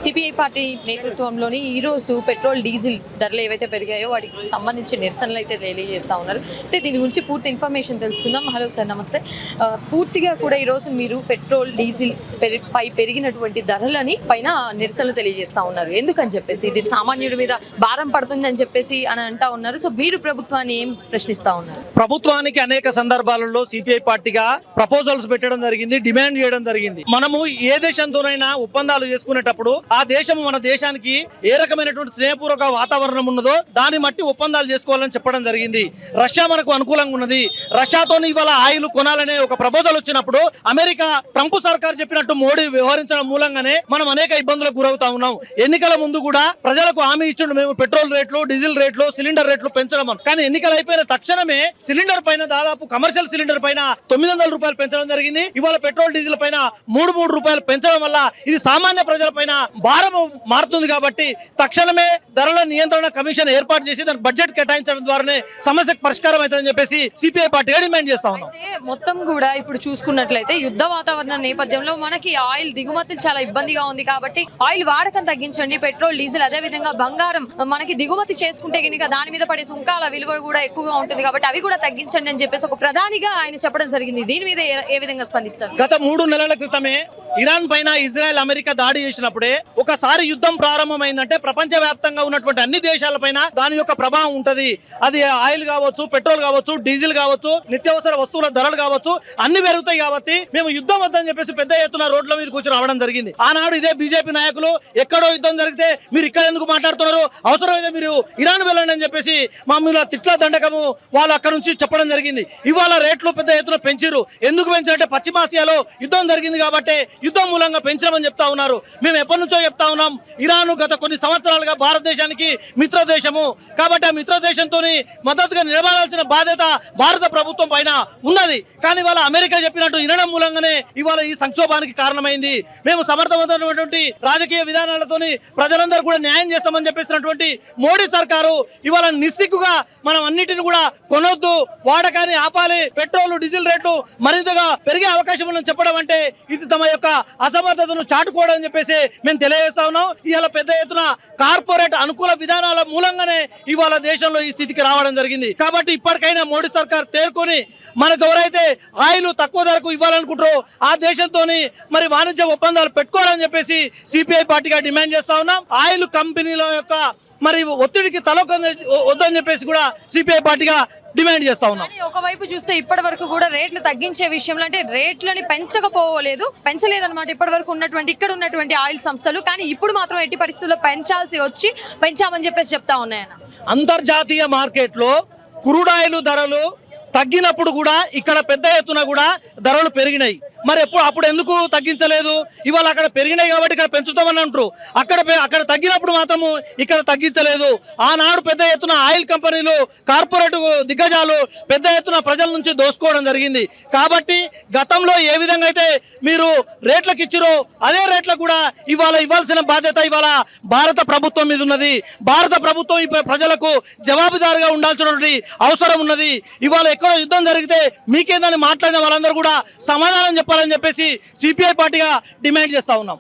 CPI party నేతృత్వంలోని ఈరోజు petrol diesel ధరలు ఏవైతే పెరిగాయో వాటికి సంబంధించి నిరసనలు అయితే తెలియజేస్తూ ఉన్నారు. అంటే దీని గురించి పూర్తి ఇన్ఫర్మేషన్ తెలుసుకుందాం. హలో సార్, నమస్తే. పూర్తిగా కూడా ఈరోజు మీరు పెట్రోల్ డీజిల్ పై పెరిగినటువంటి ధరలని పైన నిరసనలు తెలియజేస్తూ ఉన్నారు. ఎందుకని చెప్పేసి ఇది సామాన్యుడి మీద భారం పడుతుందని చెప్పేసి అని అంటా ఉన్నారు. సో మీరు ప్రభుత్వాన్ని ఏం ప్రశ్నిస్తా ఉన్నారు? ప్రభుత్వానికి అనేక సందర్భాలలో సిపిఐ పార్టీగా ప్రపోజల్స్ పెట్టడం జరిగింది, డిమాండ్ చేయడం జరిగింది. మనము ఏ దేశంతోనైనా ఒప్పందాలు చేసుకునేటప్పుడు ఆ దేశం మన దేశానికి ఏ రకమైనటువంటి స్నేహపూర్వక వాతావరణం ఉన్నదో దాన్ని బట్టి ఒప్పందాలు చేసుకోవాలని చెప్పడం జరిగింది. రష్యా మనకు అనుకూలంగా ఉన్నది. రష్యాతో ఇవాళ ఆయిల్ కొనాలనే ఒక ప్రపోజల్ వచ్చినప్పుడు అమెరికా ట్రంప్ సర్కార్ చెప్పినట్టు మోడీ వ్యవహరించడం మూలంగానే మనం అనేక ఇబ్బందులకు గురవుతా ఉన్నాం. ఎన్నికల ముందు కూడా ప్రజలకు హామీ ఇచ్చిండు, మేము పెట్రోల్ రేట్లు, డీజిల్ రేట్లు, సిలిండర్ రేట్లు పెంచడం. కానీ ఎన్నికలు అయిపోయిన తక్షణమే సిలిండర్ పైన దాదాపు కమర్షియల్ సిలిండర్ పైన 900 రూపాయలు పెంచడం జరిగింది. ఇవాళ పెట్రోల్ డీజిల్ పైన 3 రూపాయలు పెంచడం వల్ల ఇది సామాన్య ప్రజల పైన భారం మారుతుంది. కాబట్టి తక్షణమే ధరల నియంత్రణ కమిషన్ ఏర్పాటు చేసి దానికి బడ్జెట్ కేటాయించడం ద్వారానే సమస్యకు పరిష్కారం అవుతుందని చెప్పేసి సిపిఐ పార్టీ డిమాండ్ చేస్తా ఉన్నాం. మొత్తం కూడా ఇప్పుడు చూసుకున్నట్లయితే యుద్ధ వాతావరణ నేపథ్యంలో మనకి ఆయిల్ దిగుమతి చాలా ఇబ్బందిగా ఉంది. కాబట్టి ఆయిల్ వాడకం తగ్గించండి, పెట్రోల్ డీజిల్ అదే విధంగా బంగారం మనకి దిగుమతి చేసుకుంటే కనుక దాని మీద పడే సుంకాల విలువ కూడా ఎక్కువగా ఉంటుంది. కాబట్టి అవి కూడా తగ్గించండి అని చెప్పేసి ఒక ప్రధానిగా ఆయన చెప్పడం జరిగింది. దీని మీద ఏ విధంగా స్పందిస్తారు? గత 3 నెలల క్రితమే ఇరాన్ పైన ఇజ్రాయెల్ అమెరికా దాడి చేసినప్పుడే ఒకసారి యుద్ధం ప్రారంభమైందంటే ప్రపంచ వ్యాప్తంగా ఉన్నటువంటి అన్ని దేశాలపైన దాని యొక్క ప్రభావం ఉంటది. అది ఆయిల్ కావచ్చు, పెట్రోల్ కావచ్చు, డీజిల్ కావచ్చు, నిత్యావసర వస్తువుల ధరలు కావచ్చు, అన్ని పెరుగుతాయి. కాబట్టి మేము యుద్ధం వద్దని చెప్పేసి పెద్ద ఎత్తున రోడ్ల మీద కూర్చొని రావడం జరిగింది. ఆనాడు ఇదే బీజేపీ నాయకులు ఎక్కడో యుద్ధం జరిగితే మీరు ఇక్కడ ఎందుకు మాట్లాడుతున్నారు, అవసరమైతే మీరు ఇరాన్ వెళ్ళండి అని చెప్పేసి మా మీద తిట్ల దండకము వాళ్ళు అక్కడ నుంచి చెప్పడం జరిగింది. ఇవాళ రేట్లు పెద్ద ఎత్తున పెంచారు. ఎందుకు పెంచారంటే పశ్చిమాసియాలో యుద్ధం జరిగింది కాబట్టి యుద్ధం మూలంగా పెంచమని చెప్తా ఉన్నారు. మేము ఎప్పటి నుంచో చెప్తా ఉన్నాం, ఇరాన్ గత కొన్ని సంవత్సరాలుగా భారతదేశానికి మిత్ర దేశము. కాబట్టి ఆ మిత్ర దేశంతో మద్దతుగా నిలబడాల్సిన బాధ్యత భారత ప్రభుత్వం పైన ఉన్నది. కానీ ఇవాళ అమెరికా చెప్పినట్టు వినడం మూలంగానే ఇవాళ ఈ సంక్షోభానికి కారణమైంది. మేము సమర్థవంతమైనటువంటి రాజకీయ విధానాలతోని ప్రజలందరూ కూడా న్యాయం చేస్తామని చెప్పేసినటువంటి మోడీ సర్కారు ఇవాళ నిస్సిగ్గుగా మనం అన్నిటిని కూడా కొనొద్దు, వాడకాన్ని ఆపాలి, పెట్రోల్ డీజిల్ రేట్లు మరింతగా పెరిగే అవకాశం ఉందని చెప్పడం అంటే ఇది తమ యొక్క అసమర్థతను చాటుకోవడం అని చెప్పేసి మేము తెలియజేస్తా ఉన్నాం. ఇవాళ పెద్ద ఎత్తున కార్పొరేట్ అనుకూల విధానాల మూలంగానే ఇవాళ దేశంలో ఈ స్థితికి రావడం జరిగింది. కాబట్టి ఇప్పటికైనా మోడీ సర్కార్ తేరుకొని మనకు ఎవరైతే ఆయిల్ తక్కువ ధరకు ఇవ్వాలనుకుంటారో ఆ దేశంతో మరి వాణిజ్య ఒప్పందాలు పెట్టుకోవాలని చెప్పేసి సిపిఐ పార్టీగా డిమాండ్ చేస్తా ఉన్నాం. ఆయిల్ కంపెనీల యొక్క మరి ఒత్తిడికి వద్దని చెప్పేసి కూడా సిపిఐ పార్టీగా డిమాండ్ చేస్తా ఉన్నాం. ఒకవైపు చూస్తే ఇప్పటి వరకు కూడా రేట్లు తగ్గించే విషయంలో అంటే రేట్లని పెంచలేదన్నమాట ఇప్పటి వరకు ఇక్కడ ఉన్నటువంటి ఆయిల్ సంస్థలు. కానీ ఇప్పుడు మాత్రం ఎట్టి పరిస్థితుల్లో పెంచామని చెప్పేసి చెప్తా ఉన్నాయన్న. అంతర్జాతీయ మార్కెట్లో క్రూడ్ ఆయిల్ ధరలు తగ్గినప్పుడు కూడా ఇక్కడ పెద్ద ఎత్తున కూడా ధరలు పెరిగినాయి. మరి అప్పుడు ఎందుకు తగ్గించలేదు? ఇవాళ అక్కడ పెరిగినాయి కాబట్టి ఇక్కడ పెంచుతామని అంటారు. అక్కడ తగ్గినప్పుడు మాత్రము ఇక్కడ తగ్గించలేదు. ఆనాడు పెద్ద ఎత్తున ఆయిల్ కంపెనీలు, కార్పొరేట్ దిగ్గజాలు పెద్ద ఎత్తున ప్రజల నుంచి దోసుకోవడం జరిగింది. కాబట్టి గతంలో ఏ విధంగా అయితే మీరు రేట్లకు ఇచ్చిరో అదే రేట్లకు కూడా ఇవ్వాల్సిన బాధ్యత ఇవాళ భారత ప్రభుత్వం మీద ఉన్నది. భారత ప్రభుత్వం ఈ ప్రజలకు జవాబుదారుగా ఉండాల్సినటువంటి అవసరం ఉన్నది. ఇవాళ ఎక్కడో యుద్ధం జరిగితే మీకేందని మాట్లాడిన వాళ్ళందరూ కూడా సమాధానం చెప్పాలని చెప్పేసి సిపిఐ పార్టీగా డిమాండ్ చేస్తా ఉన్నాం.